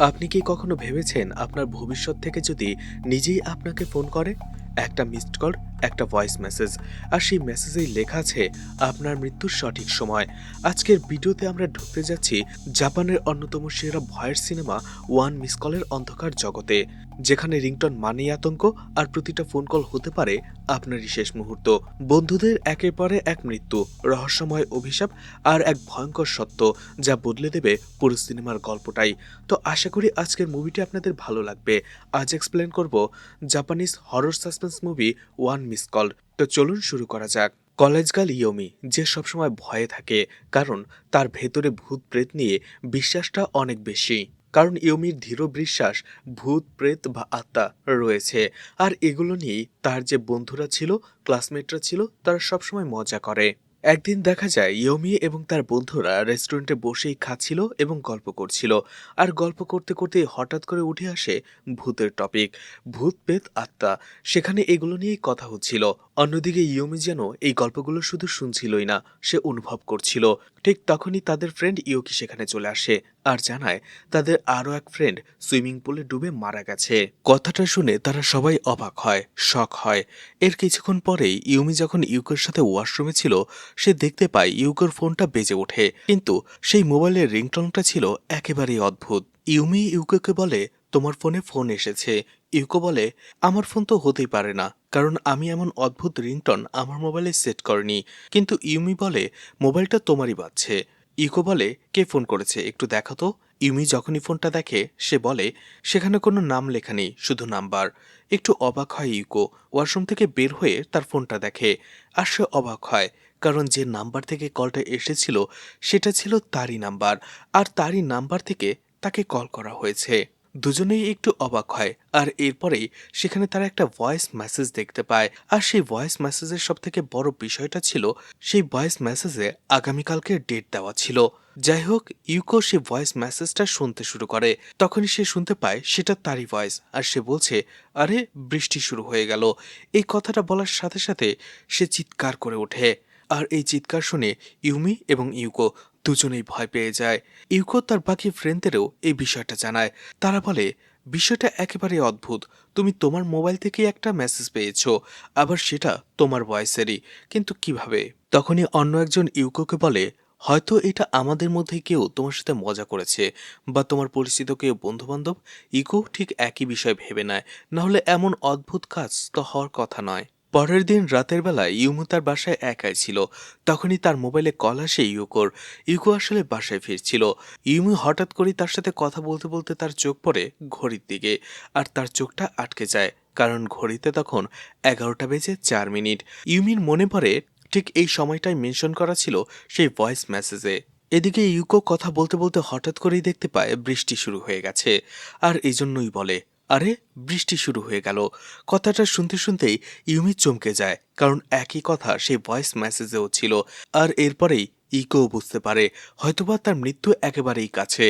আপনি কি কখনো ভেবেছেন আপনার ভবিষ্যৎ থেকে যদি নিজেই আপনাকে ফোন করে? একটা মিসড কল, একটা ভয়েস মেসেজ, আর সেই মেসেজেই লেখা আছে আপনার মৃত্যুর সঠিক সময়। আজকের ভিডিওতে আমরা ঢুকতে যাচ্ছি জাপানের অন্যতম সেরা ভয়ের সিনেমা ওয়ান মিস কলের অন্ধকার জগতে, যেখানে রিংটন মানেই আতঙ্ক, আর প্রতিটা ফোন কল হতে পারে আপনারই শেষ মুহূর্ত। বন্ধুদের একের পরে এক মৃত্যু, রহস্যময় অভিশাপ, আর এক ভয়ঙ্কর সত্য যা বদলে দেবে পুরো সিনেমার গল্পটাই। তো আশা করি আজকের মুভিটি আপনাদের ভালো লাগবে। আজ এক্সপ্লেন করব Japanese horror suspense movie one miss call. তো চলুন শুরু করা যাক। কলেজ গার্ল ইয়োমি, যে সবসময় ভয়ে থাকে, কারণ তার ভেতরে ভূত প্রেত নিয়ে বিশ্বাসটা অনেক বেশি। কারণ ইয়োমির দৃঢ় বিশ্বাস ভূত প্রেত বা আত্মা রয়েছে, আর এগুলো নিয়েই তার যে বন্ধুরা ছিল, ক্লাসমেটরা ছিল, তারা সবসময় মজা করে। একদিন দেখা যায় ইয়োমি এবং তার বন্ধুরা রেস্টুরেন্টে বসেই খাচ্ছিল এবং গল্প করছিল। আর গল্প করতে করতে হঠাৎ করে উঠে আসে ভূতের টপিক, ভূত পেত আত্মা। সেখানে এগুলো নিয়েই কথা হচ্ছিল। অন্যদিকে ইয়োমি যেন এই গল্পগুলো শুধু শুনছিলই না, সে অনুভব করছিল। ঠিক তখনই তাদের ফ্রেন্ড ইয়োকি সেখানে চলে আসে আর জানায় তাদের আরও এক ফ্রেন্ড সুইমিং পুলে ডুবে মারা গেছে। কথাটা শুনে তারা সবাই অবাক হয়, শক হয়। এর কিছুক্ষণ পরেই ইউমি যখন ইউকোর সাথে ওয়াশরুমে ছিল, সে দেখতে পায় ইউকোর ফোনটা বেজে ওঠে, কিন্তু সেই মোবাইলের রিংটোনটা ছিল একেবারেই অদ্ভুত। ইউমি ইউকোকে বলে, তোমার ফোনে ফোন এসেছে। ইউকো বলে, আমার ফোন তো হতেই পারে না, কারণ আমি এমন অদ্ভুত রিংটন আমার মোবাইলে সেট করিনি। কিন্তু ইউমি বলে, মোবাইলটা তোমারই বাজছে। ইউকো বলে, কে ফোন করেছে একটু দেখো তো। ইউমি যখনই ফোনটা দেখে, সে বলে সেখানে কোনো নাম লেখা নেই, শুধু নাম্বার। একটু অবাক হয় ইউকো। ওয়াশরুম থেকে বের হয়ে তার ফোনটা দেখে, আর সে অবাক হয়, কারণ যে নাম্বার থেকে কলটা এসেছিল সেটা ছিল তারই নাম্বার, আর তারই নাম্বার থেকে তাকে কল করা হয়েছে। দুজনেই একটু অবাক হয়, আর এরপরেই সেখানে তারা একটা ভয়েস মেসেজ দেখতে পায়। আর সেই ভয়েস মেসেজের সব থেকে বড় বিষয়টা ছিল, সেই ভয়েস মেসেজে আগামীকালকে ডেট দেওয়া ছিল। যাই হোক, ইউকো সেই ভয়েস মেসেজটা শুনতে শুরু করে। তখনই সে শুনতে পায় সেটা তারই ভয়েস, আর সে বলছে, আরে বৃষ্টি শুরু হয়ে গেল। এই কথাটা বলার সাথে সাথে সে চিৎকার করে ওঠে। আর এই চিৎকার শুনে ইউমি এবং ইউকো দুজনেই ভয় পেয়ে যায়। ইউকো তার বাকি ফ্রেন্ডদেরও এই বিষয়টা জানায়। তারা বলে, বিষয়টা একেবারে অদ্ভুত। তুমি তোমার মোবাইল থেকে একটা মেসেজ পেয়েছো, আবার সেটা তোমার ভয়েসেরই, কিন্তু কিভাবে? তখনই অন্য একজন ইউকোকে বলে, হয়তো এটা আমাদের মধ্যে কেউ তোমার সাথে মজা করেছে, বা তোমার পরিচিত কেউ বন্ধুবান্ধব। ইকো ঠিক একই বিষয় ভেবে নেয়, নাহলে এমন অদ্ভুত কাজ তো হওয়ার কথা নয়। পরের দিন রাতের বেলায় ইউমু তার বাসায় একাই ছিল। তখনই তার মোবাইলে কল আসে ইউকোর। ইউকো আসলে বাসায় ফিরছিল। ইউমু হঠাৎ করেই তার সাথে কথা বলতে বলতে তার চোখ পড়ে ঘড়ির দিকে, আর তার চোখটা আটকে যায়, কারণ ঘড়িতে তখন 11টা বেজে 4 মিনিট। ইউমির মনে পড়ে ঠিক এই সময়টাই মেনশন করা ছিল সেই ভয়েস মেসেজে। এদিকে ইউকো কথা বলতে বলতে হঠাৎ করেই দেখতে পায় বৃষ্টি শুরু হয়ে গেছে, আর এই জন্যই বলে, আরে বৃষ্টি শুরু হয়ে গেল। কথাটা শুনতে শুনতেই ইউমি চমকে যায়, কারণ একই কথা সেই ভয়েস মেসেজেও ছিল। আর এরপরেই ইকো বুঝতে পারে হয়তোবা তার মৃত্যু একেবারেই কাছে।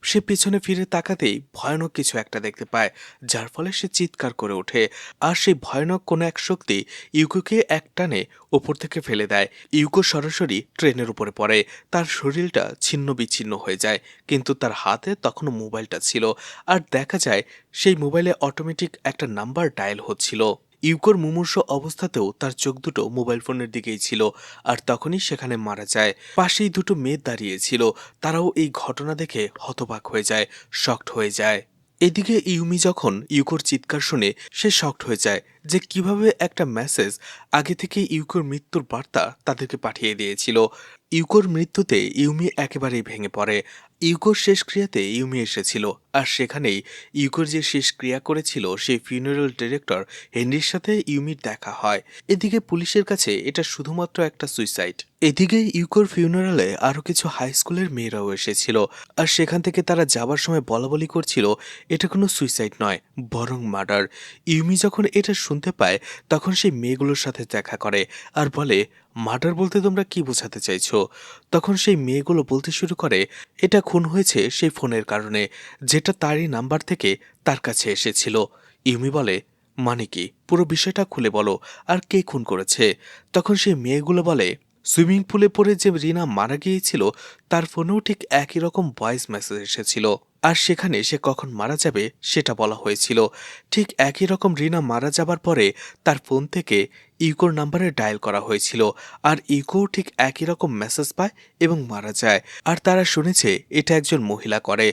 সে পেছনে ফিরে তাকাতেই ভয়ানক কিছু একটা দেখতে পায়, যার ফলে সে চিৎকার করে ওঠে। আর সেই ভয়ানক কোনো এক শক্তি ইউকোকে এক টানে ওপর থেকে ফেলে দেয়। ইউকো সরাসরি ট্রেনের উপরে পড়ে। তার শরীরটা ছিন্ন বিচ্ছিন্ন হয়ে যায়, কিন্তু তার হাতে তখনও মোবাইলটা ছিল। আর দেখা যায় সেই মোবাইলে অটোমেটিক একটা নাম্বার ডায়াল হচ্ছিল। ইউকোর মুমূর্ষ অবস্থাতেও তার চোখ দুটো মোবাইল ফোনের দিকেই ছিল। আর তখনই সেখানে মারা যায়। পাশেই দুটো মেয়ে দাঁড়িয়েছিল, তারাও এই ঘটনা দেখে হতবাক হয়ে যায়, শকড হয়ে যায়। এদিকে ইউমি যখন ইউকোর চিৎকার শুনে, সে শকড হয়ে যায় যে কিভাবে একটা মেসেজ আগে থেকে ইউকোর মৃত্যুর বার্তা তাদেরকে পাঠিয়ে দিয়েছিল। ইউকোর মৃত্যুতে ইউমি একেবারেই ভেঙে পড়ে। ইউকোর শেষক্রিয়াতে ইউমি এসেছিল, আর সেখানেই ইউকোর যে শেষক্রিয়া করেছিল সেই ফিউনারাল ডিরেক্টর হেনরির সাথে ইউমির দেখা হয়। এদিকে পুলিশের কাছে এটা শুধুমাত্র একটা সুইসাইড। এদিকে ইউকোর ফিউনারালে আরো কিছু হাই স্কুলের মেয়েরাও এসেছিল, আর সেখান থেকে তারা যাবার সময় বলাবলি করছিল এটা কোনো সুইসাইড নয়, বরং মার্ডার। ইউমি যখন এটা শুনতে পায়, তখন সেই মেয়েগুলোর সাথে দেখা করে আর বলে, মার্ডার বলতে তোমরা কি বোঝাতে চাইছো? তখন সেই মেয়েগুলো বলতে শুরু করে, এটা খুন হয়েছে সেই ফোনের কারণে, যেটা তারই নাম্বার থেকে তার কাছে এসেছিল। ইউমি বলে, মানে কি, পুরো বিষয়টা খুলে বলো, আর কে খুন করেছে? তখন সেই মেয়েগুলো বলে, সুইমিং পুলে পড়ে যে রিনা মারা গিয়েছিল, তার ফোনেও ঠিক একই রকম ভয়েস মেসেজ এসেছিল। আর সেখানে সে কখন মারা যাবে সেটা বলা হয়েছিল। ঠিক একই রকম রিনা মারা যাবার পরে তার ফোন থেকে ইউকোর নাম্বারে ডায়াল করা হয়েছিল, আর ইউকোও ঠিক একই রকম মেসেজ পায় এবং মারা যায়। আর তারা শুনেছে এটা একজন মহিলা করে,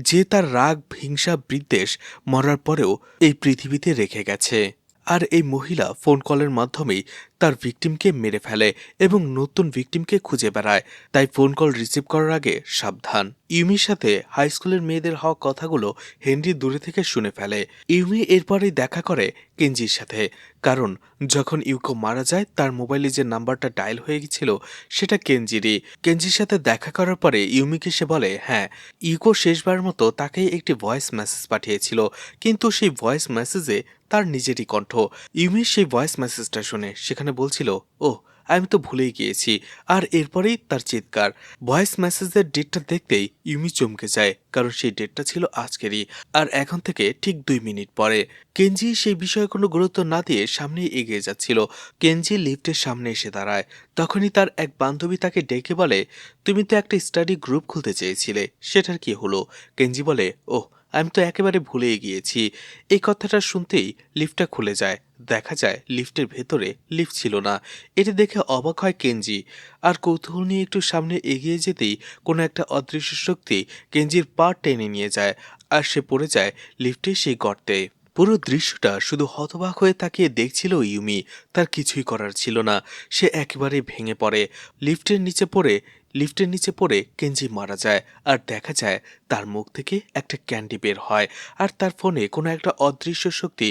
যে তার রাগ, হিংসা, বিদ্বেষ মরার পরেও এই পৃথিবীতে রেখে গেছে। আর এই মহিলা ফোন কলের মাধ্যমেই তার ভিকটিমকে মেরে ফেলে এবং নতুন ভিকটিমকে খুঁজে বেড়ায়। তাই ফোন কল রিসিভ করার আগে সাবধান। ইউমির সাথে হাই স্কুলের মেয়েদের হওয়া কথাগুলো হেনরি দূরে থেকে শুনে ফেলে। ইউমি এরপরেই দেখা করে কেঞ্জির সাথে, কারণ যখন ইউকো মারা যায় তার মোবাইলে যে নাম্বারটা ডায়াল হয়ে গেছিল সেটা কেঞ্জিরই। কেঞ্জির সাথে দেখা করার পরে ইউমিকে সে বলে হ্যাঁ, ইউকো শেষবার মতো তাকেই একটি ভয়েস মেসেজ পাঠিয়েছিল, কিন্তু সেই ভয়েস মেসেজে তার নিজেরই কণ্ঠ। ইউমির সেই ভয়েস মেসেজটা শুনে সেখানে বলছিল, ও আমি তো ভুলেই গিয়েছি। আর এরপরেই তার চিৎকার। ভয়েস মেসেজের ডেটটা দেখতেই ইউমি চমকে যায়, কারণ সেই ডেটটা ছিল আজকেরই, আর এখন থেকে ঠিক 2 মিনিট পরে। কেঞ্জি সেই বিষয়ে কোনো গুরুত্ব না দিয়ে সামনেই এগিয়ে যাচ্ছিল। কেঞ্জি লিফটের সামনে এসে দাঁড়ায়। তখনই তার এক বান্ধবী তাকে ডেকে বলে, তুমি তো একটা স্টাডি গ্রুপ খুলতে চেয়েছিলে, সেটার কি হলো? কেঞ্জি বলে, ওহ, আমি তো একেবারে ভুলেই গিয়েছি। এই কথাটা শুনতেই লিফটটা খুলে যায়। দেখা যায় লিফটের ভেতরে লিফট ছিল না। এটা দেখে অবাক হয় কেঞ্জি, আর কৌতূহল নিয়ে একটু সামনে এগিয়ে যেতেই কোনো একটা অদৃশ্য শক্তি কেঞ্জির পা টেনে নিয়ে যায়, আর সে পড়ে যায় লিফটের সেই গর্তে। পুরো দৃশ্যটা শুধু হতবাক হয়ে তাকিয়ে দেখছিল ইউমি। তার কিছুই করার ছিল না। সে একেবারে ভেঙে পড়ে। লিফটের নিচে পড়ে কেঞ্জি মারা যায়। আর দেখা যায় তার মুখ থেকে একটা ক্যান্ডি বের হয়, আর তার ফোনে কোনো একটা অদৃশ্য শক্তি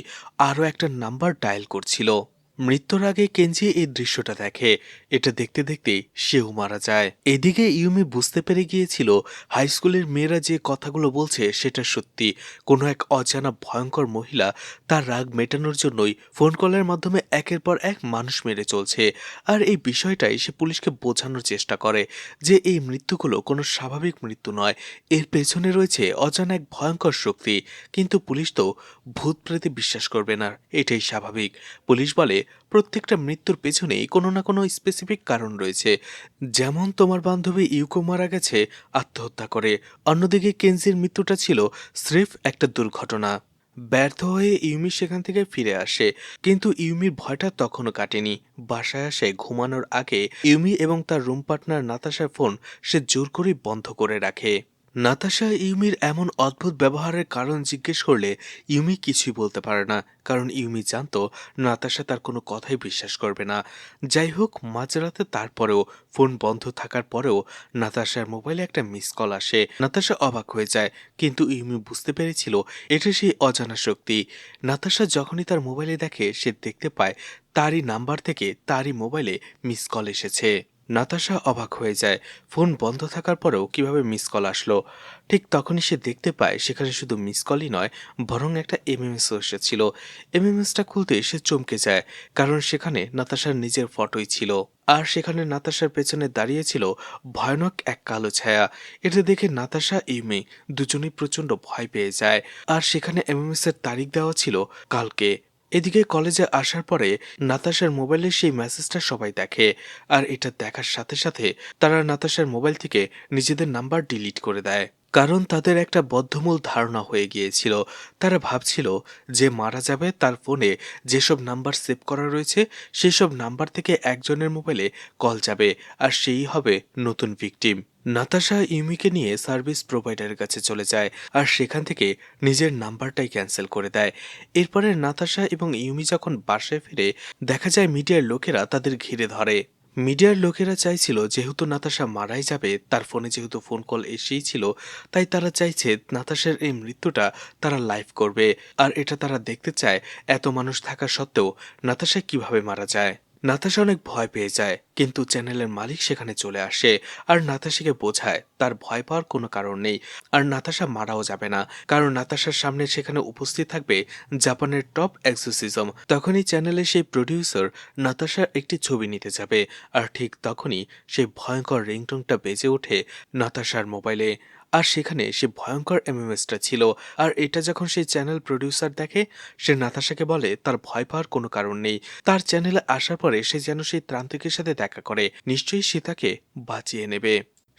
আরও একটা নাম্বার ডায়াল করছিল। মৃত্যুর আগে কেঞ্জি এই দৃশ্যটা দেখে। এটা দেখতে দেখতেই সেও মারা যায়। এদিকে ইউমি বুঝতে পেরে গিয়েছিল হাই স্কুলের মেয়েরা যে কথাগুলো বলছে সেটা সত্যি। কোনো এক অজানা ভয়ঙ্কর মহিলা তার রাগ মেটানোর জন্যই ফোন কলের মাধ্যমে একের পর এক মানুষ মেরে চলছে। আর এই বিষয়টাই সে পুলিশকে বোঝানোর চেষ্টা করে যে এই মৃত্যুগুলো কোনো স্বাভাবিক মৃত্যু নয়, এর পেছনে রয়েছে অজানা এক ভয়ঙ্কর শক্তি। কিন্তু পুলিশ তো ভূত প্রেতে বিশ্বাস করবে না, এটাই স্বাভাবিক। পুলিশ বলে, প্রত্যেকটা মৃত্যুর পেছনেই কোনো না কোনো স্পেসিফিক কারণ রয়েছে। যেমন তোমার বান্ধবী ইউকো মারা গেছে আত্মহত্যা করে, অন্যদিকে কেনজির মৃত্যুটা ছিল স্রেফ একটা দুর্ঘটনা। ব্যর্থ হয়ে ইউমি সেখান থেকে ফিরে আসে, কিন্তু ইউমির ভয়টা তখনও কাটেনি। বাসায় আসে ঘুমানোর আগে ইউমি এবং তার রুম পার্টনার নাতাশার ফোন সে জোর করে বন্ধ করে রাখে। নাতাশা ইউমির এমন অদ্ভুত ব্যবহারের কারণ জিজ্ঞেস করলে ইউমি কিছুই বলতে পারে না, কারণ ইউমি জানতো নাতাশা তার কোনো কথাই বিশ্বাস করবে না। যাই হোক, মাঝরাতে তারপরেও ফোন বন্ধ থাকার পরেও নাতাশার মোবাইলে একটা মিস কল আসে। নাতাশা অবাক হয়ে যায়, কিন্তু ইউমি বুঝতে পেরেছিল এটা সেই অজানা শক্তি। নাতাশা যখনই তার মোবাইলে দেখে, সে দেখতে পায় তারই নাম্বার থেকে তারই মোবাইলে মিস কল এসেছে। নাতাশা অবাক হয়ে যায়, ফোন বন্ধ থাকার পরেও কিভাবে মিস কল আসলো। ঠিক তখনই সে দেখতে পায় সেখানে শুধু মিস কলই নয়, বরং একটা এমএমএসও এসেছিল। এমএমএসটা খুলতে সে চমকে যায়, কারণ সেখানে নাতাশার নিজের ফটোই ছিল। আর সেখানে নাতাশার পেছনে দাঁড়িয়েছিল ভয়ানক এক কালো ছায়া। এটা দেখে নাতাশা ইউমি দুজনেই প্রচন্ড ভয় পেয়ে যায়। আর সেখানে এমএমএস এর তারিখ দেওয়া ছিল কালকে। এদিকে কলেজে আসার পরে নাতাশার মোবাইলে সেই মেসেজটা সবাই দেখে, আর এটা দেখার সাথে সাথে তারা নাতাশার মোবাইল থেকে নিজেদের নাম্বার ডিলিট করে দেয়, কারণ তাদের একটা বদ্ধমূল ধারণা হয়ে গিয়েছিল। তারা ভাবছিল যে মারা যাবে তার ফোনে যেসব নাম্বার সেভ করা রয়েছে সেসব নাম্বার থেকে একজনের মোবাইলে কল যাবে, আর সেই হবে নতুন ভিকটিম। নাতাশা ইউমিকে নিয়ে সার্ভিস প্রোভাইডারের কাছে চলে যায়, আর সেখান থেকে নিজের নাম্বারটাই ক্যান্সেল করে দেয়। এরপরে নাতাশা এবং ইউমি যখন বাসায় ফিরে, দেখা যায় মিডিয়ার লোকেরা তাদের ঘিরে ধরে। মিডিয়ার লোকেরা চাইছিল যেহেতু নাতাশা মারাই যাবে, তার ফোনে যেহেতু ফোন কল এসেই ছিল, তাই তারা চাইছে নাতাশার এই মৃত্যুটা তারা লাইভ করবে। আর এটা তারা দেখতে চায় এত মানুষ থাকা সত্ত্বেও নাতাশা কিভাবে মারা যায়। নাতাশা অনেক ভয় পেয়ে যায়, কিন্তু চ্যানেলের মালিক সেখানে চলে আসে আর নাতাশাকে বোঝায় তার ভয় পাওয়ার কোনো কারণ নেই। আর নাতাশা মারাও যাবে না, কারণ নাতাশার সামনে সেখানে উপস্থিত থাকবে জাপানের টপ এক্সোসিজম। তখনই চ্যানেলের সেই প্রডিউসার নাতাশার একটি ছবি নিতে যাবে, আর ঠিক তখনই সেই ভয়ঙ্কর রিংটোনটা বেজে ওঠে নাতাশার মোবাইলে। আর সেখানে সে ভয়ঙ্কর এমএমএসটা ছিল। আর এটা যখন সেই চ্যানেল প্রডিউসার দেখে, সে নাতাশাকে বলে তার ভয় পাওয়ার কোনো কারণ নেই। তার চ্যানেলে আসার পরে সে যেন সেই ত্রান্তিকের সাথে দেখা করে, নিশ্চয়ই সে তাকে বাঁচিয়ে নেবে।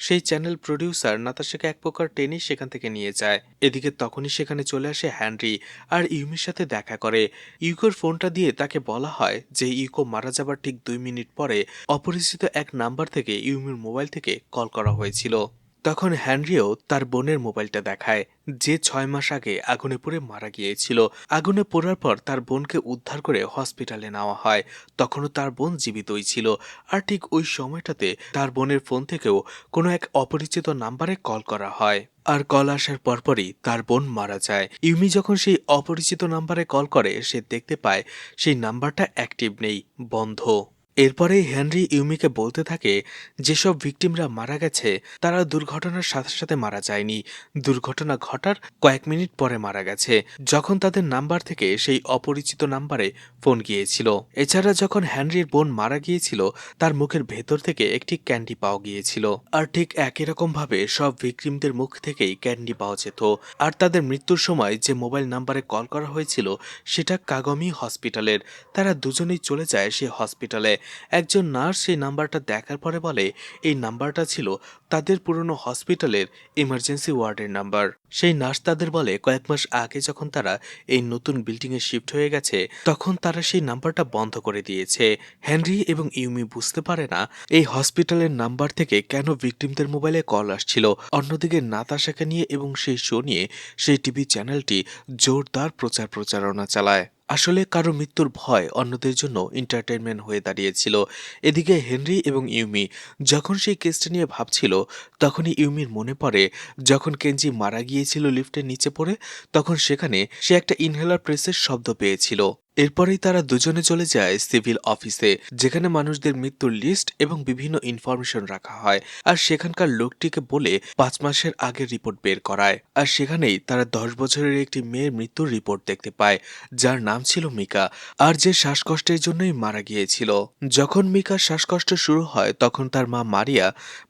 সেই চ্যানেল প্রডিউসার নাতাশাকে এক প্রকার টেনেই সেখান থেকে নিয়ে যায়। এদিকে তখনই সেখানে চলে আসে হ্যানরি আর ইউমির সাথে দেখা করে। ইউকোর ফোনটা দিয়ে তাকে বলা হয় যে ইউকো মারা যাবার ঠিক 2 মিনিট পরে অপরিচিত এক নাম্বার থেকে ইউমির মোবাইল থেকে কল করা হয়েছিল। তখন হ্যানরিও তার বোনের মোবাইলটা দেখায়, যে 6 মাস আগে আগুনে পুড়ে মারা গিয়েছিল। আগুনে পোড়ার পর তার বোনকে উদ্ধার করে হসপিটালে নেওয়া হয়। তখনও তার বোন জীবিতই ছিল। আর ঠিক ওই সময়টাতে তার বোনের ফোন থেকেও কোনো এক অপরিচিত নাম্বারে কল করা হয়। আর কল আসার পরপরই তার বোন মারা যায়। ইউমি যখন সেই অপরিচিত নাম্বারে কল করে সে দেখতে পায় সেই নাম্বারটা অ্যাক্টিভ নেই, বন্ধ। এরপরে হেনরি ইউমিকে বলতে থাকে যেসব ভিকটিমরা মারা গেছে তারা দুর্ঘটনার সাথে সাথে মারা যায়নি, দুর্ঘটনা ঘটার কয়েক মিনিট পরে মারা গেছে, যখন তাদের নাম্বার থেকে সেই অপরিচিত নাম্বারে ফোন গিয়েছিল। এছাড়া যখন হেনরির বোন মারা গিয়েছিল তার মুখের ভেতর থেকে একটি ক্যান্ডি পাওয়া গিয়েছিল। আর ঠিক একই রকম ভাবে সব ভিকটিমদের মুখ থেকেই ক্যান্ডি পাওয়া যেত। আর তাদের মৃত্যুর সময় যে মোবাইল নাম্বারে কল করা হয়েছিল সেটা কাগমি হসপিটালের। তারা দুজনেই চলে যায় সেই হসপিটালে। একজন নার্স সেই নাম্বারটা দেখার পরে বলে এই নাম্বারটা ছিল তাদের পুরনো হসপিটালের ইমার্জেন্সি ওয়ার্ডের নাম্বার। সেই নার্স তাদের বলে কয়েক মাস আগে যখন তারা এই নতুন বিল্ডিংয়ে শিফট হয়ে গেছে তখন তারা সেই নাম্বারটা বন্ধ করে দিয়েছে। হেনরি এবং ইউমি বুঝতে পারে না এই হসপিটালের নাম্বার থেকে কেন ভিকটিমদের মোবাইলে কল আসছিল। অন্যদিকে নাতাশাকে নিয়ে এবং সেই শো নিয়ে সেই টিভি চ্যানেলটি জোরদার প্রচারণা চালায়। আসলে কারো মৃত্যুর ভয় অন্যদের জন্য এন্টারটেইনমেন্ট হয়ে দাঁড়িয়েছিল। এদিকে হেনরি এবং ইউমি যখন সেই কেসটা নিয়ে ভাবছিল তখনই ইউমির মনে পড়ে যখন কেনজি মারা গিয়েছিল লিফটের নিচে পড়ে, তখন সেখানে সে একটা ইনহেলার প্রেসের শব্দ পেয়েছিল। এরপরেই তারা দুজনে চলে যায় সিভিল অফিসে, যেখানে মানুষদের মৃত্যুর লিস্ট এবং বিভিন্ন ইনফরমেশন রাখা হয়। আর সেখানকার লোকটিকে বলে 5 মাসের আগের রিপোর্ট বের করায়। আর সেখানেই তারা 10 বছরের একটি মেয়ের মৃত্যুর রিপোর্ট দেখতে পায়, যার নাম ছিল মিকা, আর যে শ্বাসকষ্টের জন্যই মারা গিয়েছিল। যখন মিকার শ্বাসকষ্ট শুরু হয় তখন তার মা মারিয়া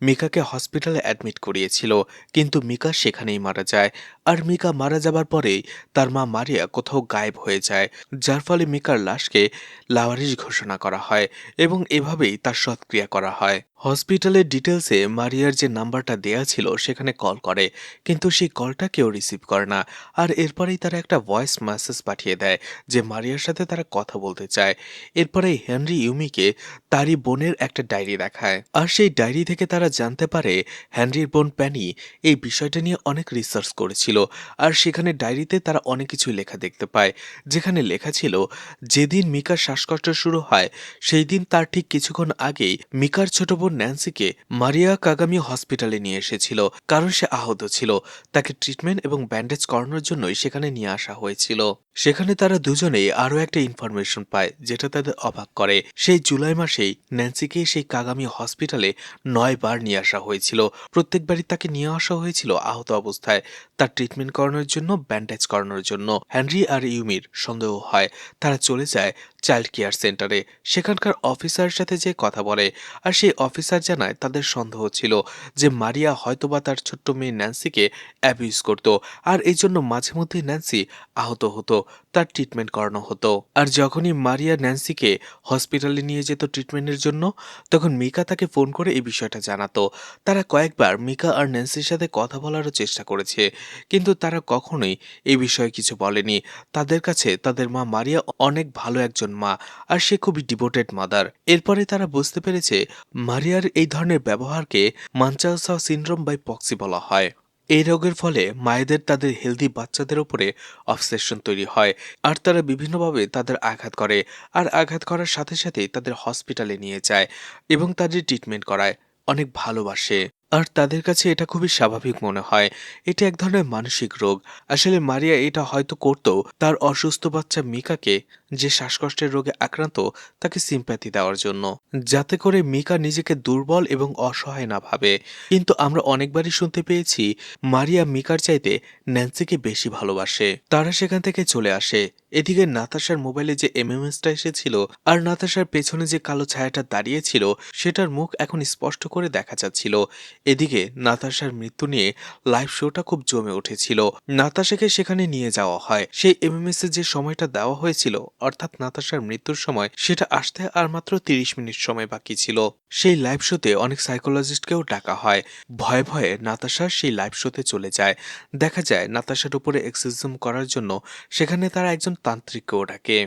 মিকাকে হসপিটালে অ্যাডমিট করিয়েছিল, কিন্তু মিকা সেখানেই মারা যায়। আর মিকা মারা যাবার পরেই তার মা মারিয়া কোথাও গায়েব হয়ে যায়, যার ফলে মিকার লাশকে লাওয়ারিশ ঘোষণা করা হয় এবং এভাবেই তার সৎক্রিয়া করা হয়। হসপিটালের ডিটেলসে মারিয়ার যে নাম্বারটা দেয়া ছিল সেখানে কল করে, কিন্তু সেই কলটা কেউ রিসিভ করে না। আর এরপরেই তারা একটা ভয়েস মেসেজ পাঠিয়ে দেয় যে মারিয়ার সাথে তারা কথা বলতে চায়। এরপরে হেনরি ইউমিকে তারই বোনের একটা ডায়েরি দেখায়, আর সেই ডায়েরি থেকে তারা জানতে পারে হেনরির বোন প্যানি এই বিষয়টা নিয়ে অনেক রিসার্চ করেছিল। আর সেখানে ডায়েরিতে তারা অনেক কিছু লেখা দেখতে পায়, যেখানে লেখা ছিল যেদিন মিকার শ্বাসকষ্ট শুরু হয় সেই দিন তার ঠিক কিছুক্ষণ আগেই মিকার ছোট বোন ন্যান্সিকে মারিয়া কাগামি হসপিটালে নিয়ে এসেছিল, কারণ সে আহত ছিল। তাকে ট্রিটমেন্ট এবং ব্যান্ডেজ করানোর জন্যই সেখানে নিয়ে আসা হয়েছিল। সেখানে তারা দুজনেই আরও একটা ইনফরমেশন পায় যেটা তাদের অবাক করে। সেই জুলাই মাসেই ন্যান্সিকে সেই কাগামি হসপিটালে 9 বার নিয়ে আসা হয়েছিল। প্রত্যেকবারই তাকে নিয়ে আসা হয়েছিল আহত অবস্থায়, তার ট্রিটমেন্ট করানোর জন্য, ব্যান্ডেজ করানোর জন্য। হেনরি আর ইউমির সন্দেহ হয়। তারা চলে যায় চাইল্ড কেয়ার সেন্টারে, সেখানকার অফিসারের সাথে যে কথা বলে। আর সেই অফিসার জানায় তাদের সন্দেহ ছিল যে মারিয়া হয়তোবা তার ছোট্ট মেয়ে ন্যান্সিকে অ্যাবিউজ করত, আর এই জন্য মাঝে মধ্যে ন্যান্সি আহত হতো, তার ট্রিটমেন্ট করানো হতো। আর যখনই মারিয়া ন্যান্সিকে হসপিটালে নিয়ে যেত ট্রিটমেন্টের জন্য, তখন মিকা তাকে ফোন করে এই বিষয়টা জানাতো। তারা কয়েকবার মিকা আর ন্যান্সির সাথে কথা বলারও চেষ্টা করেছে, কিন্তু তারা কখনোই এই বিষয়ে কিছু বলেনি। তাদের কাছে তাদের মা মারিয়া অনেক ভালো একজন মা, আর সে খুবই ডিভোটেড মাদার। এরপরে তারা বুঝতে পেরেছে মারিয়ার এই ধরনের ব্যবহারকে মানচাওসা সিনড্রোম বাই পক্সি বলা হয়। এই রোগের ফলে মায়েদের তাদের হেলদি বাচ্চাদের উপরে অবসেশন তৈরি হয়, আর তারা বিভিন্নভাবে তাদের আঘাত করে। আর আঘাত করার সাথে সাথেই তাদের হসপিটালে নিয়ে যায় এবং তাদের ট্রিটমেন্ট করায়, অনেক ভালোবাসে। আর তাদের কাছে এটা খুবই স্বাভাবিক মনে হয়। এটা এক ধরনের মানসিক রোগ। আসলে মারিয়া এটা হয়তো করত তার অসুস্থ বাচ্চা মিকাকে, যে শ্বাসকষ্টের রোগে আক্রান্ত, তাকে সিম্প্যাথি দেওয়ার জন্য, যাতে করে মিকা নিজেকে দুর্বল এবং অসহায় না ভাবে। কিন্তু আমরা অনেকবারই শুনতে পেয়েছি মারিয়া মিকার চাইতে ন্যান্সিকে বেশি ভালোবাসে। তারা সেখান থেকে চলে আসে। এদিকে নাতাশার মোবাইলে যে এমএমএসটা এসেছিল আর নাতাশার পেছনে যে কালো ছায়াটা দাঁড়িয়েছিল সেটার মুখ এখন স্পষ্ট করে দেখা যাচ্ছিল। এদিকে নাতাশার মৃত্যু নিয়ে লাইভ শোটা খুব জমে উঠেছিল। নাতাশাকে সেখানে নিয়ে যাওয়া হয়। সেই এমএমএস এর যে সময়টা দেওয়া হয়েছিল অর্থাৎ নাতাশার মৃত্যুর সময় সেটা আসতে আর মাত্র ৩০ মিনিট সময় বাকি ছিল। সেই লাইভ শোতে অনেক সাইকোলজিস্টকেও ডাকা হয়। ভয়ে ভয়ে নাতাশা সেই লাইভ শোতে চলে যায়। দেখা যায় নাতাশার উপরে এক্সোরসিজম করার জন্য সেখানে তারা একজন তান্ত্রিককেও ডাকে।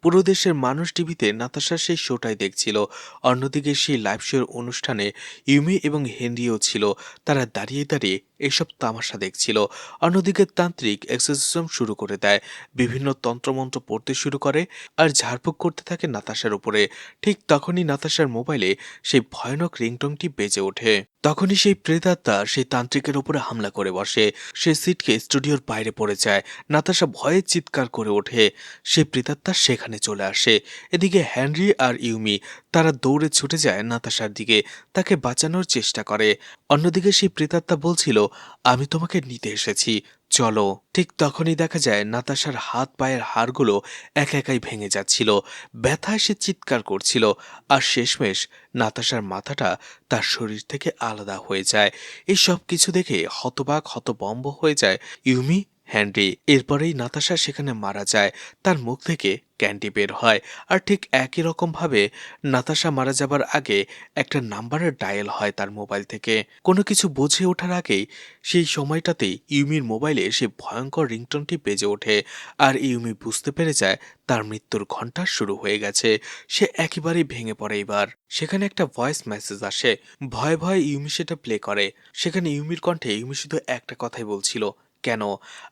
পুরো দেশের মানুষ টিভিতে নাতাশার সেই শোটাই দেখছিল। অন্যদিকে সেই লাইভ শোর অনুষ্ঠানে ইউমি এবং হেনরিও ছিল। তারা দাঁড়িয়ে দাঁড়িয়ে এসব তামাশা দেখছিল। অন্যদিকে তান্ত্রিক এক্সোরসিজম শুরু করে দেয়, বিভিন্ন তন্ত্রমন্ত্র পড়তে শুরু করে আর ঝাড়ফুঁক করতে থাকে নাতাশার উপরে। ঠিক তখনই নাতাশার মোবাইলে সেই ভয়ানক রিংটংটি বেজে ওঠে। তখনই সেই প্রেতাত্মা সেই তান্ত্রিকের উপরে হামলা করে বসে। সে সিটকে স্টুডিওর বাইরে পড়ে যায়। নাতাশা ভয়ে চিৎকার করে ওঠে। সেই প্রেতাত্মা সেখানে চলে আসে। এদিকে হেনরি আর ইউমি তারা দৌড়ে ছুটে যায় নাতাশার দিকে, তাকে বাঁচানোর চেষ্টা করে। অন্যদিকে সেই প্রেতাত্মা বলছিল, আমি তোমাকে নিতে এসেছি, চলো। ঠিক তখনই দেখা যায় নাতাশার হাত পায়ের হাড়গুলো একা একাই ভেঙে যাচ্ছিল। ব্যথায় সে চিৎকার করছিল। আর শেষমেশ নাতাশার মাথাটা তার শরীর থেকে আলাদা হয়ে যায়। এই সব কিছু দেখে হতবাক হতবম্ব হয়ে যায় ইউমি, হেনরি। এরপরেই নাতাশা সেখানে মারা যায়। তার মুখ থেকে ক্যান্ডি বের হয়। আর ঠিক একই রকম ভাবে নাতাশা মারা যাবার আগে একটা নাম্বারের ডায়াল হয় তার মোবাইল থেকে। কোনো কিছু বুঝে ওঠার আগেই সেই সময়টাতেই ইউমির মোবাইলে সে ভয়ঙ্কর রিংটনটি বেজে ওঠে। আর ইউমি বুঝতে পেরে যায় তার মৃত্যুর ঘন্টা শুরু হয়ে গেছে। সে একেবারেই ভেঙে পড়ে। এবার সেখানে একটা ভয়েস মেসেজ আসে। ভয়ে ভয়ে ইউমি সেটা প্লে করে। সেখানে ইউমির কণ্ঠে ইউমি শুধু একটা কথাই বলছিল, কেন।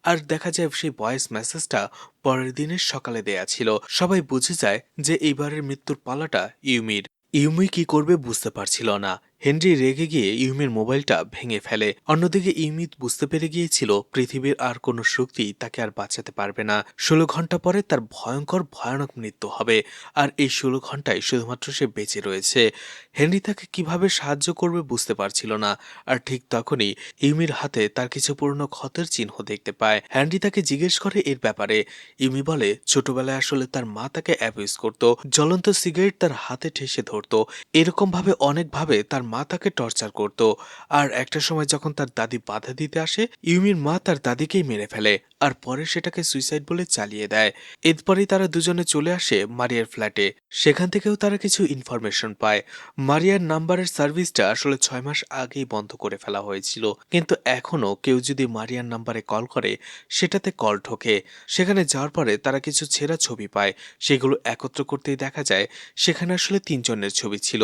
আর দেখা যায় সেই ভয়েস মেসেজটা পরের দিনের সকালে দেয়া ছিল। সবাই বুঝে যায় যে এইবারের মৃত্যুর পালাটা ইউমির। ইউমি কি করবে বুঝতে পারছিল না। হেনরি রেগে গিয়ে ইউমির মোবাইলটা ভেঙে ফেলে। অন্যদিকে ইউমি বুঝতে পেরে গিয়েছিল পৃথিবীর আর কোনো শক্তি তাকে আর বাঁচাতে পারবে না। ১৬ ঘন্টা পরে তার ভয়ঙ্কর ভয়ানক মৃত্যু হবে। আর এই ১৬ ঘন্টায় শুধুমাত্র সে বেঁচে রয়েছে। হেনরি তাকে কিভাবে সাহায্য করবে বুঝতে পারছিল না। আর ঠিক তখনই ইউমির হাতে তার কিছু পুরনো ক্ষতের চিহ্ন দেখতে পায়। হেনরি তাকে জিজ্ঞেস করে এর ব্যাপারে। ইউমি বলে ছোটবেলায় আসলে তার মা তাকে অ্যাবিউজ করত, জ্বলন্ত সিগারেট তার হাতে ঠেসে ধরতো, এরকম ভাবে অনেকভাবে তার মা তাকে টর্চার করত। আর একটা সময় যখন তার দাদি বাধা দিতে আসে, ইউমির মা তার দাদিকেই মেরে ফেলে আর পরে সেটাকে সুইসাইড বলে চালিয়ে দেয়। এরপরেই তারা দুজনে চলে আসে মারিয়ার ফ্ল্যাটে। সেখান থেকেও তারা কিছু ইনফরমেশন পায়। মারিয়ার নাম্বারের সার্ভিসটা আসলে ৬ মাস আগেই বন্ধ করে ফেলা হয়েছিল, কিন্তু এখনও কেউ যদি মারিয়ার নাম্বারে কল করে সেটাতে কল ঢোকে। সেখানে যাওয়ার পরে তারা কিছু ছেঁড়া ছবি পায়। সেগুলো একত্র করতেই দেখা যায় সেখানে আসলে ৩ জনের ছবি ছিল,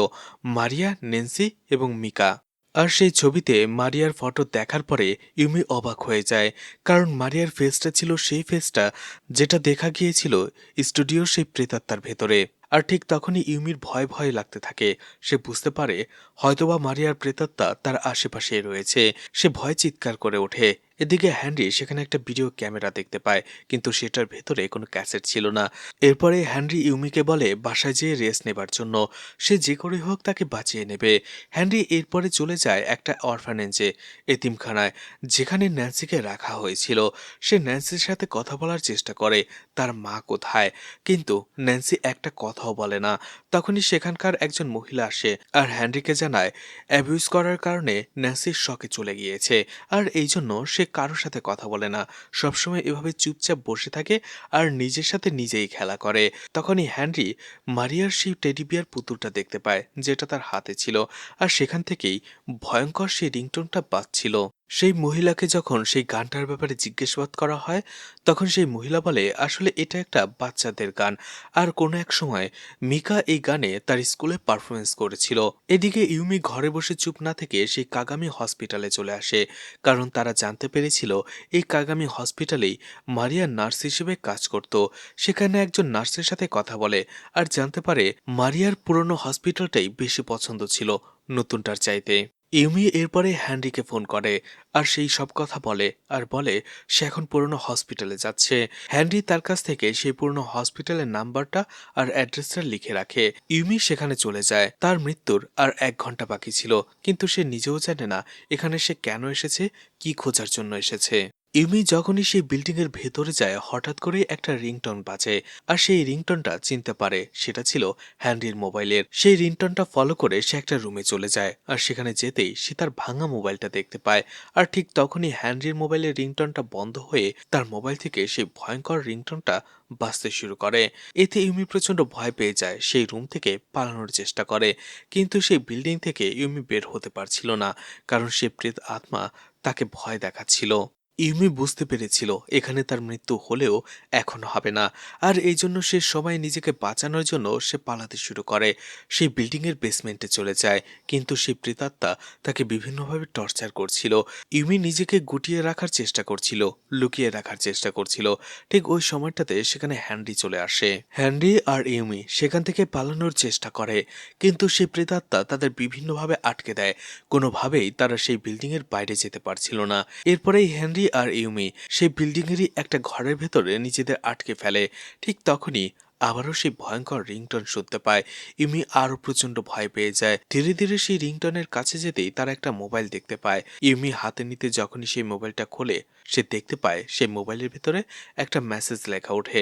মারিয়া, নেন্সি এবং মিকা। আর সেই ছবিতে মারিয়ার ফটো দেখার পরে ইউমি অবাক হয়ে যায়, কারণ মারিয়ার ফেসটা ছিল সেই ফেসটা যেটা দেখা গিয়েছিল স্টুডিওর সেই প্রেতাত্মার ভেতরে। আর ঠিক তখনই ইউমির ভয় ভয় লাগতে থাকে। সে বুঝতে পারে হয়তোবা মারিয়ার প্রেতাত্মা তার আশেপাশে রয়েছে। সে ভয় চিৎকার করে ওঠে। এদিকে হ্যানরি সেখানে একটা ভিডিও ক্যামেরা দেখতে পায়, কিন্তু সেটার ভেতরে কোনো ক্যাসেট ছিল না। এরপরে হ্যানরি ইউমিকে বলে বাসায় যেয়ে রেস্ট নেবার জন্য। সে যে করে হোক তাকে বাঁচিয়ে নেবে। হ্যানরি এরপরে চলে যায় একটা অরফানেজে, এতিমখানায়, যেখানে ন্যান্সিকে রাখা হয়েছিল। সে ন্যান্সির সাথে কথা বলার চেষ্টা করে, তার মা কোথায়, কিন্তু ন্যান্সি একটা কথাও বলে না। তখনই সেখানকার একজন মহিলা আসে আর হ্যানরিকে জানায় অ্যাবিউজ করার কারণে ন্যান্সির শকে চলে গিয়েছে। আর এই জন্য সে কারোর সাথে কথা বলে না, সবসময় এভাবে চুপচাপ বসে থাকে আর নিজের সাথে নিজেই খেলা করে। তখনই হ্যানরি মারিয়ার সেই টেডি বিয়ার পুতুলটা দেখতে পায় যেটা তার হাতে ছিল। আর সেখান থেকেই ভয়ঙ্কর সেই রিংটোনটা বাজছিল। সেই মহিলাকে যখন সেই গানটার ব্যাপারে জিজ্ঞাসাবাদ করা হয়, তখন সেই মহিলা বলে আসলে এটা একটা বাচ্চাদের গান, আর কোনো এক সময় মিকা এই গানে তার স্কুলে পারফরমেন্স করেছিল। এদিকে ইউমি ঘরে বসে চুপ না থেকে সেই কাগামি হসপিটালে চলে আসে, কারণ তারা জানতে পেরেছিল এই কাগামি হসপিটালেই মারিয়া নার্স হিসেবে কাজ করত। সেখানে একজন নার্সের সাথে কথা বলে আর জানতে পারে মারিয়ার পুরনো হসপিটালটাই বেশি পছন্দ ছিল নতুনটার চাইতে। ইউমি এরপরে হ্যানরিকে ফোন করে আর সেই সব কথা বলে আর বলে সে এখন পুরনো হসপিটালে যাচ্ছে। হ্যানরি তার কাছ থেকে সেই পুরনো হসপিটালের নাম্বারটা আর অ্যাড্রেসটা লিখে রাখে। ইউমি সেখানে চলে যায়। তার মৃত্যুর আর ১ ঘন্টা বাকি ছিল, কিন্তু সে নিজেও জানে না এখানে সে কেন এসেছে, কি খোঁজার জন্য এসেছে। ইউমি যখনই সেই বিল্ডিং এর ভেতরে যায় হঠাৎ করে একটা রিংটোন বাজে। আর সেই রিংটোনটা চিনতে পারে সেটা ছিল হ্যান্ডির মোবাইলের। সেই রিংটোনটা ফলো করে সে একটা রুমে চলে যায় আর সেখানে যেতেই সে তার ভাঙা মোবাইলটা দেখতে পায়। আর ঠিক তখনই হ্যান্ডির মোবাইলের রিংটোনটা বন্ধ হয়ে তার মোবাইল থেকে সেই ভয়ঙ্কর রিংটোনটা বাজতে শুরু করে। এতে ইউমি প্রচন্ড ভয় পেয়ে যায়, সেই রুম থেকে পালানোর চেষ্টা করে। কিন্তু সেই বিল্ডিং থেকে ইউমি বের হতে পারছিল না, কারণ সে প্রেত আত্মা তাকে ভয় দেখাচ্ছিল। ইউমি বুঝতে পেরেছিল এখানে তার মৃত্যু হলেও এখনো হবে না। আর এই জন্য সে সময় নিজেকে বাঁচানোর জন্য সে পালাতে শুরু করে। সেই বিল্ডিং এর বেসমেন্টে চলে যায়, কিন্তু সেই প্রেতাত্মা তাকে বিভিন্নভাবে টর্চার করছিল। ইউমি নিজেকে গুটিয়ে রাখার চেষ্টা করছিল, লুকিয়ে রাখার চেষ্টা করছিল। ঠিক ওই সময়টাতে সেখানে হ্যানরি চলে আসে। হ্যানরি আর ইউমি সেখান থেকে পালানোর চেষ্টা করে, কিন্তু সেই প্রেতাত্মা তাদের বিভিন্নভাবে আটকে দেয়। কোনোভাবেই তারা সেই বিল্ডিং এর বাইরে যেতে পারছিল না। এরপরেই হেনরি আর ইউমি সেই বিল্ডিং এরই একটা ঘরের ভেতরে নিজেদের আটকে ফেলে। ঠিক তখনই আবারও সেই ভয়ঙ্কর রিংটোন শুনতে পায়। ইউমি আরো প্রচন্ড ভয় পেয়ে যায়। ধীরে ধীরে সেই রিংটোনের কাছে যেতেই তারা একটা মোবাইল দেখতে পায়। ইউমি হাতে নিতে যখনই সেই মোবাইলটা খোলে, সে দেখতে পায় সেই মোবাইলের ভেতরে একটা মেসেজ লেখা ওঠে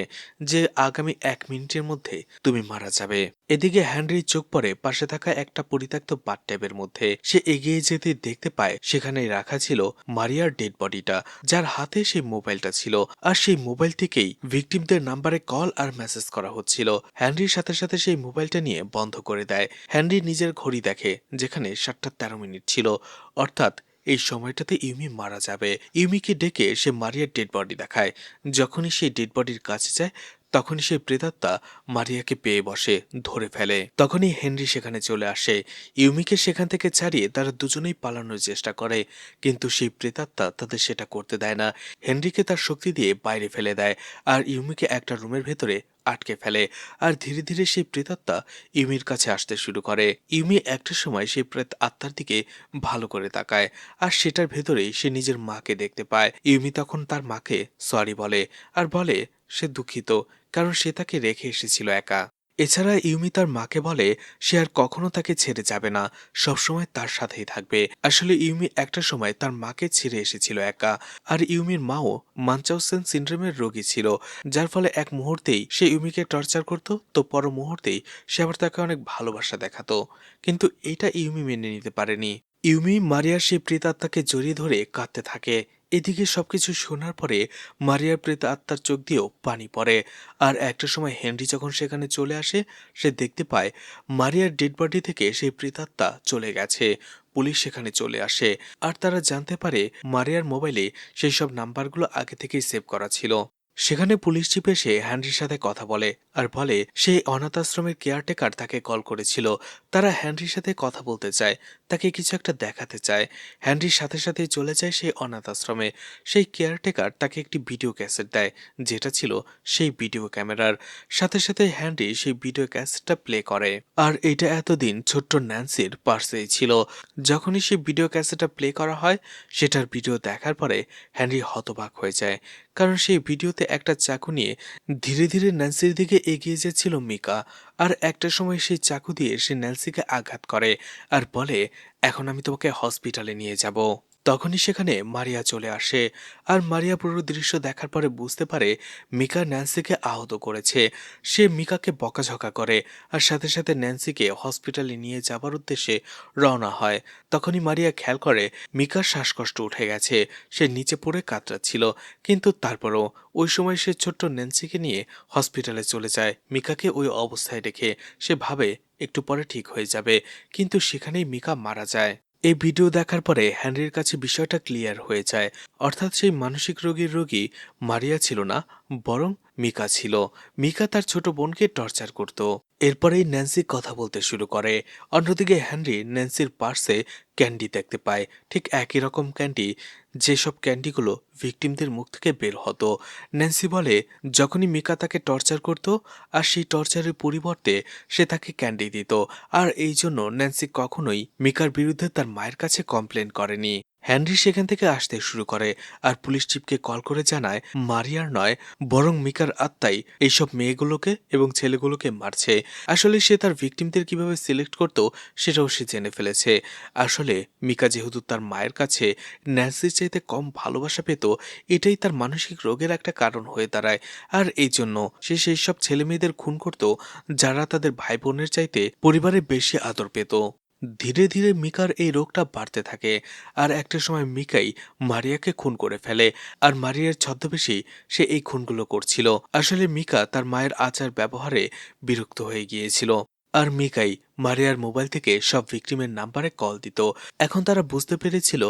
যে আগামী 1 মিনিটের মধ্যে তুমি মারা যাবে। এদিকে হ্যানরির চোখ পড়ে পাশে থাকা একটা পরিত্যক্ত বাথট্যাবের মধ্যে। সে এগিয়ে যেতে দেখতে পায় সেখানে রাখা ছিল মারিয়ার ডেড বডিটা, যার হাতে সেই মোবাইলটা ছিল। আর সেই মোবাইল থেকেই ভিকটিমদের নাম্বারে কল আর মেসেজ করা হচ্ছিল। হ্যানরির সাথে সাথে সেই মোবাইলটা নিয়ে বন্ধ করে দেয়। হ্যানরি নিজের ঘড়ি দেখে, যেখানে 7:13 ছিল, অর্থাৎ এই সময়টাতে ইউমি মারা যাবে। ইউমিকে ডেকে সে মারিয়ার ডেড বডি দেখায়। যখনই সেই ডেড বডির কাছে যায়, তখনই সেই প্রেতাত্মা মারিয়াকে পেয়ে বসে, ধরে ফেলে। তখনই হেনরি সেখানে চলে আসে। ইউমিকে সেখান থেকে ছাড়িয়ে তারা দুজনেই পালানোর চেষ্টা করে, কিন্তু সেই প্রেতাত্মা তাদের সেটা করতে দেয় না। হেনরিকে তার শক্তি দিয়ে বাইরে ফেলে দেয় আর ইউমিকে একটা রুমের ভেতরে আটকে ফেলে। আর ধীরে ধীরে সেই প্রেতাত্মা ইউমির কাছে আসতে শুরু করে। ইউমি একটা সময় সেই প্রেত আত্মার দিকে ভালো করে তাকায়, আর সেটার ভেতরেই সে নিজের মাকে দেখতে পায়। ইউমি তখন তার মাকে সরি বলে আর বলে সে দুঃখিত, কারণ সে তাকে রেখে এসেছিল একা। এছাড়া ইউমি তার মাকে বলে সে আর কখনো তাকে ছেড়ে যাবে না, সবসময় তার সাথেই থাকবে। আসলে ইউমি একটা সময় তার মাকে ছেড়ে এসেছিল একা। আর ইউমির মাও মানচাউসেন সিন্ড্রোমের রোগী ছিল, যার ফলে এক মুহূর্তেই সে ইউমিকে টর্চার করত, তো পর মুহূর্তেই সে আবার তাকে অনেক ভালোবাসা দেখাতো। কিন্তু এটা ইউমি মেনে নিতে পারেনি। ইউমি মারিয়ার সেই প্রেতাত্মাকে জড়িয়ে ধরে কাঁদতে থাকে। এদিকে সবকিছু শোনার পরে মারিয়ার প্রেত আত্মার চোখ দিয়েও পানি পড়ে। আর একটা সময় হেনরি যখন সেখানে চলে আসে, সে দেখতে পায় মারিয়ার ডেড বডি থেকে সেই প্রেতাত্মা চলে গেছে। পুলিশ সেখানে চলে আসে আর তারা জানতে পারে মারিয়ার মোবাইলে সেই সব নাম্বারগুলো আগে থেকেই সেভ করা ছিল। সেখানে পুলিশ চিফ এসে হ্যানরির সাথে কথা বলে আর বলে সেই অনাথ আশ্রমের কেয়ারটেকার তাকে কল করেছিল। তারা হ্যানরির সাথে কথা বলতে চায়, তাকে কিছু একটা দেখাতে চায়। হ্যানরির সাথে সাথেই চলে যায় সেই অনাথ আশ্রমে। সেই কেয়ারটেকার তাকে একটি ভিডিও ক্যাসেট দেয়, যেটা ছিল সেই ভিডিও ক্যামেরার। সাথে সাথে হ্যানরি সেই ভিডিও ক্যাসেটটা প্লে করে। আর এটা এতদিন ছোট্ট ন্যান্সির পার্সেই ছিল। যখনই সেই ভিডিও ক্যাসেটটা প্লে করা হয়, সেটার ভিডিও দেখার পরে হ্যানরি হতবাক হয়ে যায়, কারণ সেই ভিডিওতে একটা চাকু নিয়ে ধীরে ধীরে ন্যান্সির দিকে এগিয়ে যাচ্ছিল মিকা। আর একটা সময় সেই চাকু দিয়ে সে ন্যান্সিকে আঘাত করে আর বলে এখন আমি তোমাকে হসপিটালে নিয়ে যাব। তখনই সেখানে মারিয়া চলে আসে। আর মারিয়া পুরো দৃশ্য দেখার পরে বুঝতে পারে মিকা ন্যান্সিকে আহত করেছে। সে মিকাকে বকাঝকা করে আর সাথে সাথে ন্যান্সিকে হসপিটালে নিয়ে যাবার উদ্দেশ্যে রওনা হয়। তখনই মারিয়া খেয়াল করে মিকার শ্বাসকষ্ট উঠে গেছে, সে নিচে পড়ে কাতরাচ্ছিল। কিন্তু তারপরও ওই সময় সে ছোট্ট ন্যান্সিকে নিয়ে হসপিটালে চলে যায়। মিকাকে ওই অবস্থায় রেখে সে ভাবে একটু পরে ঠিক হয়ে যাবে, কিন্তু সেখানেই মিকা মারা যায়। এই ভিডিও দেখার পরে হ্যানরির কাছে বিষয়টা ক্লিয়ার হয়ে যায়, অর্থাৎ সেই মানসিক রোগীর রোগী মারিয়া ছিল না, বরং মিকা ছিল। মিকা তার ছোট বোনকে টর্চার করত। এরপরেই ন্যান্সি কথা বলতে শুরু করে। অন্যদিকে হ্যানরি ন্যান্সির পার্সে ক্যান্ডি দেখতে পায়, ঠিক একই রকম ক্যান্ডি যেসব ক্যান্ডিগুলো ভিকটিমদের মুখ থেকে বের হতো। ন্যান্সি বলে যখনই মিকা তাকে টর্চার করত, আর সেই টর্চারের পরিবর্তে সে তাকে ক্যান্ডি দিত। আর এই জন্য ন্যান্সি কখনোই মিকার বিরুদ্ধে তার মায়ের কাছে কমপ্লেন করেনি। হেনরি সেখান থেকে আসতে শুরু করে আর পুলিশ চিফকে কল করে জানায় মারিয়ার নয় বরং মিকার আত্মাই এইসব মেয়েগুলোকে এবং ছেলেগুলোকে মারছে। আসলে সে তার ভিকটিমদের কিভাবে সিলেক্ট করতো সেটাও সে জেনে ফেলেছে। আসলে মিকা যেহেতু তার মায়ের কাছে ন্যান্সির চাইতে কম ভালোবাসা পেত, এটাই তার মানসিক রোগের একটা কারণ হয়ে দাঁড়ায়। আর এই জন্য সে সেই সব ছেলে মেয়েদের খুন করত যারা তাদের ভাই বোনের চাইতে পরিবারে বেশি আদর পেত। ধীরে ধীরে মিকার এই রোগটা বাড়তে থাকে আর একটা সময় মিকাই মারিয়াকে খুন করে ফেলে। আর মারিয়ার ছদ্মবেশী সে এই খুনগুলো করছিল। আসলে মিকা তার মায়ের আচার ব্যবহারে বিরক্ত হয়ে গিয়েছিল। আর মিকাই মারিয়ার মোবাইল থেকে সব ভিকটিমের নাম্বারে কল দিত। এখন তারা বুঝতে পেরেছিল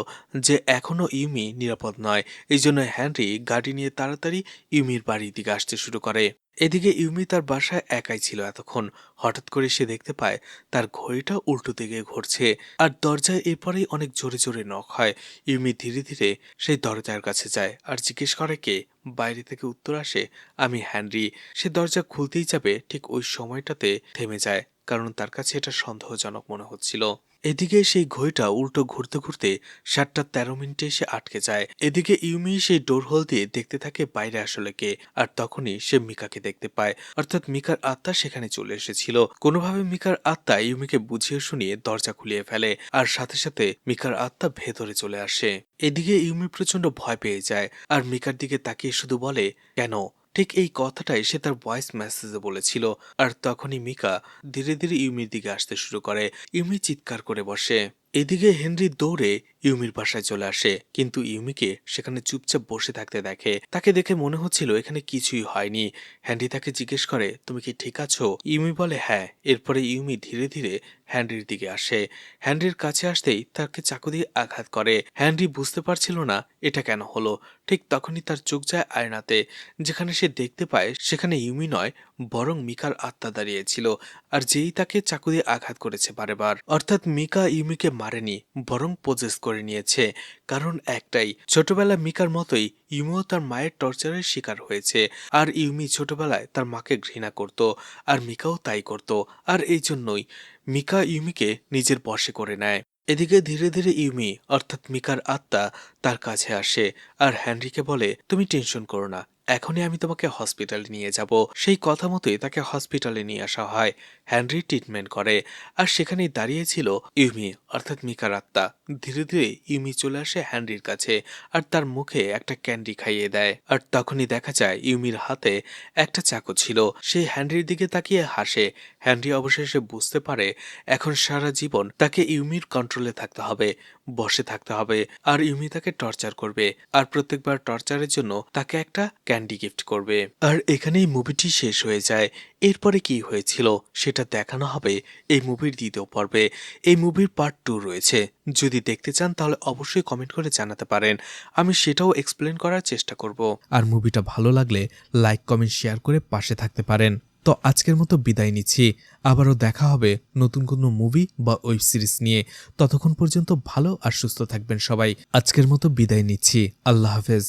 যে এখনো ইউমি নিরাপদ নয়। এই জন্য হেনরি গাড়ি নিয়ে তাড়াতাড়ি ইউমির বাড়ির দিকে আসতে শুরু করে। এদিকে ইউমি তার বাসায় একাই ছিল এতক্ষণ। হঠাৎ করে সে দেখতে পায় তার ঘড়িটা উল্টো দিকে ঘুরছে আর দরজায় এরপরেই অনেক জোরে জোরে নক হয়। ইউমি ধীরে ধীরে সেই দরজার কাছে যায় আর জিজ্ঞেস করে কে। বাইরে থেকে উত্তর আসে, আমি হেনরি। সে দরজা খুলতেই যাবে, ঠিক ওই সময়টাতে থেমে যায়, কারণ তার কাছে এটা সন্দেহজনক মনে হচ্ছিল। এদিকে সেই ঘড়িটা উল্টো ঘুরতে ঘুরতে 7:13 এসে আটকে যায়। এদিকে ইউমি সেই ডোর হোল দিয়ে দেখতে থাকে বাইরে আসলে কে। আর তখনই সে মিকাকে দেখতে পায়, অর্থাৎ মিকার আত্মা সেখানে চলে এসেছিল। কোনোভাবে মিকার আত্মা ইউমিকে বুঝিয়ে শুনিয়ে দরজা খুলিয়ে ফেলে আর সাথে সাথে মিকার আত্মা ভেতরে চলে আসে। এদিকে ইউমি প্রচন্ড ভয় পেয়ে যায় আর মিকার দিকে তাকিয়ে শুধু বলে, কেন? ঠিক এই কথাটাই সে তার ভয়েস মেসেজে বলেছিল। আর তখনই মিকা ধীরে ধীরে ইউমির দিকে আসতে শুরু করে। ইউমি চিৎকার করে বসে। এদিকে হেনরি দৌড়ে ইউমির বাসায় চলে আসে, কিন্তু ইউমিকে সেখানে চুপচাপ বসে থাকতে দেখে। তাকে দেখে মনে হচ্ছিল এখানে কিছুই হয়নি। হেনরি তাকে জিজ্ঞেস করে, তুমি কি ঠিক আছো? ইউমি বলে হ্যাঁ। এরপরে ইউমি ধীরে ধীরে হ্যানরির দিকে আসে। হ্যানরির কাছে আসতেই তাকে চাকু দিয়ে আঘাত করে। হ্যানরি বুঝতে পারছিল না এটা কেন হলো। ঠিক তখনই তার চোখ যায় আয়নাতে, যেখানে সে দেখতে পায় সেখানে ইউমি নয় বরং মিকার আত্মা দাঁড়িয়েছিল। আর যেই তাকে চাকু দিয়ে আঘাত করেছে বারেবার, অর্থাৎ মিকা ইউমিকে মারেনি বরং পজেস করে নিয়েছে। কারণ একটাই, ছোটবেলা মিকার মতোই ইউমিও তার মায়ের টর্চারের শিকার হয়েছে। আর ইউমি ছোটবেলায় তার মাকে ঘৃণা করত আর মিকাও তাই করত। আর এই জন্যই মিকা ইউমিকে নিজের বশে করে নেয়। এদিকে ধীরে ধীরে ইউমি অর্থাৎ মিকার আত্মা তার কাছে আসে আর হেনরিকে বলে, তুমি টেনশন করো না, এখনই আমি তোমাকে হসপিটালে নিয়ে যাব। সেই কথা মতোই তাকে হসপিটালে নিয়ে আসা হয়। হেনরি ট্রিটমেন্ট করে আর সেখানেই দাঁড়িয়েছিল ইউমি অর্থাৎ মিকার আত্মা। ধীরে ধীরে ইউমি চলে আসে হেনরির কাছে আর তার মুখে একটা ক্যান্ডি খাইয়ে দেয়। আর তখনই দেখা যায় ইউমির হাতে একটা চাকু ছিল। সে হেনরির দিকে তাকিয়ে হাসে। হেনরি অবশেষে বুঝতে পারে এখন সারা জীবন তাকে ইউমির কন্ট্রোলে থাকতে হবে, বসে থাকতে হবে। আর ইউমি তাকে টর্চার করবে আর প্রত্যেকবার টর্চারের জন্য তাকে একটা ক্যান্ডি গিফট করবে। আর এখানেই মুভিটি শেষ হয়ে যায়। এরপরে কি হয়েছিল সেটা দেখানো হবে এই মুভির দ্বিতীয় পর্বে। এই মুভির পার্ট 2 রয়েছে। যদি দেখতে চান তাহলে অবশ্যই কমেন্ট করে জানাতে পারেন, আমি সেটাও এক্সপ্লেন করার চেষ্টা করব। আর মুভিটা ভালো লাগলে লাইক কমেন্ট শেয়ার করে পাশে থাকতে পারেন। তো আজকের মতো বিদায় নিচ্ছি। আবারও দেখা হবে নতুন কোনো মুভি বা ওয়েব সিরিজ নিয়ে। ততক্ষণ পর্যন্ত ভালো আর সুস্থ থাকবেন সবাই। আজকের মতো বিদায় নিচ্ছি। আল্লাহ হাফেজ।